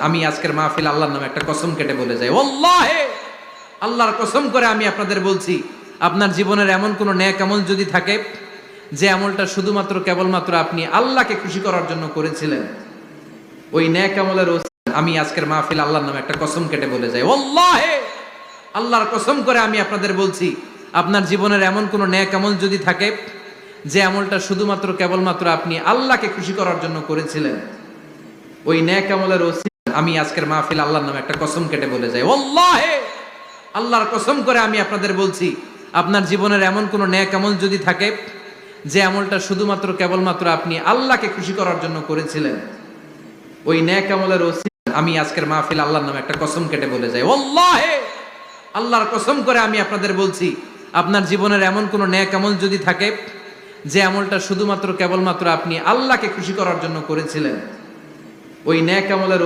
আমি আজকের মাহফিল আল্লাহর নামে একটা কসম কেটে বলে যাই, ওয়াল্লাহি আল্লাহর কসম করে আমি আপনাদের বলছি, আপনার জীবনের এমন কোন নেক আমল যদি থাকে যে আমলটা শুধুমাত্র কেবলমাত্র আপনি আল্লাহকে খুশি করার জন্য করেছিলেন, ওই নেক আমলের আমি আজকের মাহফিল আল্লাহর নামে একটা কসম কেটে বলে যাই, ওয়াল্লাহি আল্লাহর কসম করে আমি আপনাদের বলছি, আপনার জীবনের এমন কোন নেক আমল যদি থাকে যে আমলটা শুধুমাত্র কেবলমাত্র আপনি আল্লাহকে খুশি করার জন্য করেছিলেন, ওই নেক আমলের আমি আজকের মাহফিল আল্লাহর নামে একটা কসম কেটে বলে যাই, ওয়াল্লাহি আল্লাহর কসম করে আমি আপনাদের বলছি, আপনার জীবনের এমন কোন নেক আমল যদি থাকে যে আমলটা শুধুমাত্র কেবলমাত্র আপনি আল্লাহকে খুশি করার জন্য করেছিলেন, ওই নেক আমলের আমি আজকের মাহফিল আল্লাহর নামে একটা কসম কেটে বলে যাই, ওয়াল্লাহি আল্লাহর কসম করে আমি আপনাদের বলছি, আপনার জীবনের এমন কোন নেক আমল যদি থাকে যে আমলটা শুধুমাত্র কেবলমাত্র আপনি আল্লাহকে খুশি করার জন্য করেছিলেন, ওই নেক আমলের